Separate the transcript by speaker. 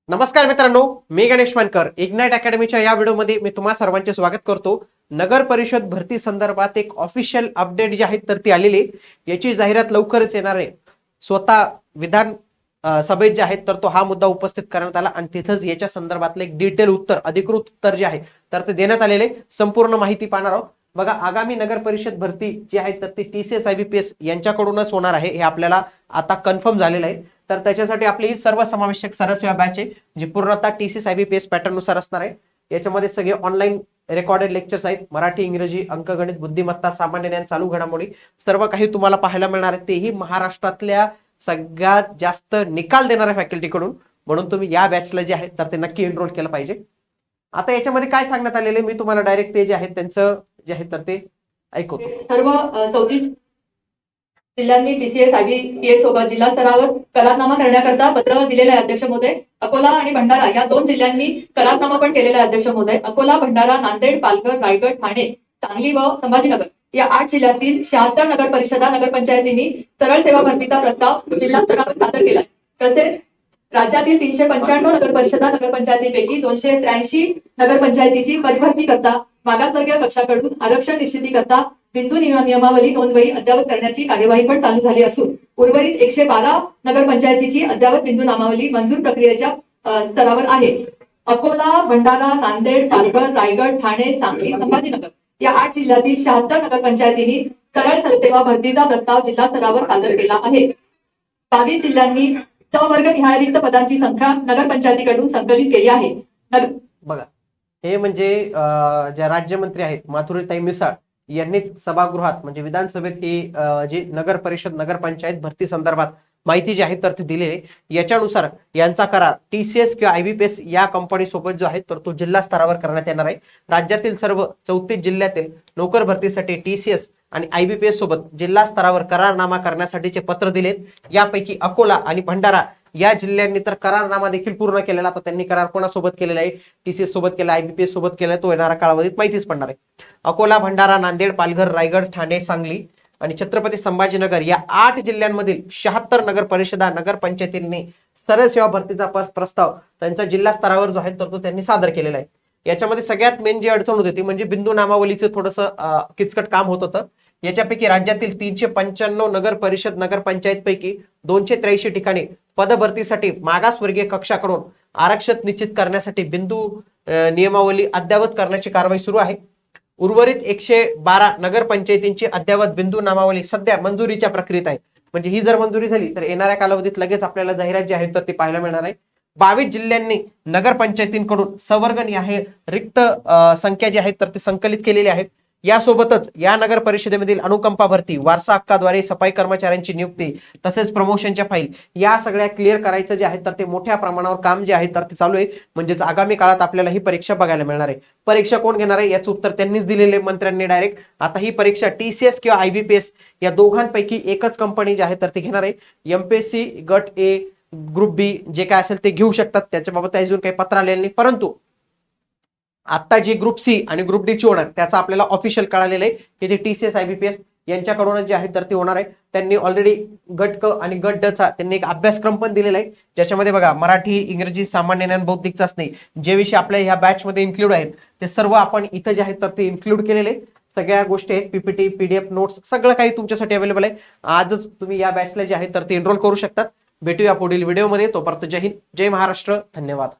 Speaker 1: नमस्कार मित्रांनो, मी गणेश मानकर. इग्नाइट अकॅडमीच्या या व्हिडिओमध्ये मी तुम्हा सर्वांचे स्वागत करतो. नगर परिषद भरती संदर्भात एक ऑफिशियल अपडेट जी आहे तर ती आलेली, याची जाहिरात लवकरच येणार आहे. स्वतः विधान सभेत जे आहेत तर तो हा मुद्दा उपस्थित करण्यात आला आणि तिथंच याच्या संदर्भातलं एक डिटेल उत्तर, अधिकृत उत्तर जे आहे तर ते देण्यात आलेले. संपूर्ण माहिती पाहणार आहोत. बघा, आगामी नगर परिषद भरती जी आहे तर ती TCS IBPS यांच्याकडूनच होणार आहे, हे आपल्याला आता कन्फर्म झालेलं आहे. तर त्याच्यासाठी आपली ही सर्व समावेशक सरसेवा बॅच आहे, जी पूर्णतः TCS IBPS पॅटर्न नुसार असणार आहे. याच्यामध्ये सगळे ऑनलाईन रेकॉर्डेड लेक्चर्स आहेत. मराठी, इंग्रजी, अंकगणित, बुद्धिमत्ता, सामान्य ज्ञान, चालू घडामोडी सर्व काही तुम्हाला पाहायला मिळणार आहे. तेही महाराष्ट्रातल्या सगळ्यात जास्त निकाल देणाऱ्या फॅकल्टीकडून. म्हणून तुम्ही या बॅचला जे आहे तर ते नक्की एनरोल केलं पाहिजे. आता याच्यामध्ये काय सांगण्यात आलेले, मी तुम्हाला डायरेक्ट ते जे आहे त्यांचं जे आहे तर ते ऐकवतो.
Speaker 2: सर्व 34 जिल्ह्यांनी TCS IBPS सोबत जिल्हा स्तरावर करारनामा करण्याकरता पत्र दिलेले आहे अध्यक्ष महोदय. अकोला आणि भंडारा या 2 जिल्ह्यांनी करारनामा पण केलेला आहे अध्यक्ष महोदय. अकोला, भंडारा, नांदेड, पालघर, रायगड, ठाणे, सांगली व संभाजीनगर या 8 जिल्ह्यातील 76 नगर परिषदा, नगरपंचायतींनी सरळ सेवा भरतीचा प्रस्ताव जिल्हा स्तरावर सादर केला. तसेच राज्यातील 395 नगर परिषदा, नगरपंचायतीपैकी 283 नगरपंचायतीची पदभरती करता मागासवर्गीय कक्षाकडून आरक्षण निश्चिती करता बिंदू नियमावली नोंदवही अद्यावत करण्याची कार्यवाही पण चालू झाली असून उर्वरित 112 नगरपंचायतीची अद्यावत बिंदू नामावली मंजूर प्रक्रियेच्या स्तरावर आहे. अकोला, भंडारा, नांदेड, पालघर, रायगड, ठाणे, सांगली, संभाजीनगर या 8 जिल्ह्यातील 76 नगरपंचायतींनी सरळ सेवा भरतीचा प्रस्ताव जिल्हा स्तरावर सादर केला आहे. 22 जिल्ह्यांनी वर्ग निहाय रिक्त पदांची संख्या नगरपंचायतीकडून संकलित केली आहे.
Speaker 1: बघा, हे म्हणजे ज्या राज्यमंत्री आहेत माधुरीताई मिसाळ यांनीच सभागृहात म्हणजे विधानसभेत ही जी नगर परिषद नगरपंचायत भरती संदर्भात माहिती जी आहे तर ती दिलेली. याच्यानुसार यांचा करार TCS किंवा IBPS या कंपनी सोबत जो आहे तर तो जिल्हा स्तरावर करण्यात येणार आहे. राज्यातील सर्व 34 जिल्ह्यातील नोकर भरतीसाठी TCS आणि IBPS सोबत जिल्हा स्तरावर करारनामा करण्यासाठीचे पत्र दिलेत. यापैकी अकोला आणि भंडारा या जिल्ह्यांनी तर करारनामा देखील पूर्ण केलेला. आता त्यांनी करार कोणासोबत केलेला आहे? TCS सोबत केला, IBPS सोबत केला, तो येणाऱ्या कालावधीत माहितीच पडणार आहे. अकोला, भंडारा, नांदेड, पालघर, रायगड, ठाणे, सांगली आणि छत्रपती संभाजीनगर या 8 जिल्ह्यांमधील 76 नगर परिषदा, नगरपंचायतींनी सरळ सेवा भरतीचा प्रस्ताव त्यांचा जिल्हा स्तरावर जो आहे तर तो त्यांनी सादर केलेला आहे. याच्यामध्ये सगळ्यात मेन जी अडचण होती ती म्हणजे बिंदू नामावलीचं थोडंसं किचकट काम होत होतं. याच्यापैकी राज्यातील 395 नगर परिषद नगरपंचायत पैकी 283 ठिकाणी पदभरतीसाठी मागासवर्गीय कक्षाकडून आरक्षण निश्चित करण्यासाठी बिंदू नियमावली अद्यावत करण्याची कारवाई सुरू आहे. उर्वरित 112 नगरपंचायतींची अद्यावत बिंदू नामावली सध्या मंजुरीच्या प्रक्रियेत आहे. म्हणजे ही जर मंजुरी झाली तर येणाऱ्या कालावधीत लगेच आपल्याला जाहिरात जी आहे तर ती पाहायला मिळणार आहे. 22 जिल्ह्यांनी नगरपंचायतींकडून संवर्गनिहाय रिक्त संख्या जी आहे तर ती संकलित केलेली आहे. यासोबतच या नगर परिषदेमधील अनुकंपा भरती, वारसा हक्काद्वारे सफाई कर्मचाऱ्यांची नियुक्ती तसेच प्रमोशनच्या फाईल या सगळ्या क्लिअर करायचं जे आहे तर ते मोठ्या प्रमाणावर काम जे आहे तर ते चालू आहे. म्हणजेच आगामी काळात आपल्याला ही परीक्षा बघायला मिळणार आहे. परीक्षा कोण घेणार आहे याचं उत्तर त्यांनीच दिलेले मंत्र्यांनी डायरेक्ट. आता ही परीक्षा TCS किंवा IBPS या दोघांपैकी एकच कंपनी जी आहे तर ती घेणार आहे. MPSC गट A, ग्रुप B जे काय असेल ते घेऊ शकतात. त्याच्याबाबत अजून काही पत्र आलेलं नाही. परंतु आता जी ग्रुप C आणि ग्रुप D ची होणार त्याचा आपल्याला ऑफिशियल कळालेलं आहे की ते TCS IBPS यांच्याकडूनच जे आहे तर ते होणार आहे. त्यांनी ऑलरेडी गट क आणि गट ड चा त्यांनी एक अभ्यासक्रम पण दिलेला आहे, ज्याच्यामध्ये बघा मराठी, इंग्रजी, सामान्य ज्ञान, बौद्धिक चाचणी जे विषय आपल्या ह्या बॅच मध्ये इन्क्लूड आहेत ते सर्व आपण इथं जे आहे तर ते इन्क्लूड केलेले. सगळ्या गोष्टी आहेत, PPT, PDF नोट्स सगळं काही तुमच्यासाठी अवेलेबल आहे. आजच तुम्ही या बॅचला जे आहे तर ते एनरोल करू शकतात. भेटूया पुढील व्हिडिओमध्ये. तोपर्यंत जय हिंद, जय महाराष्ट्र, धन्यवाद.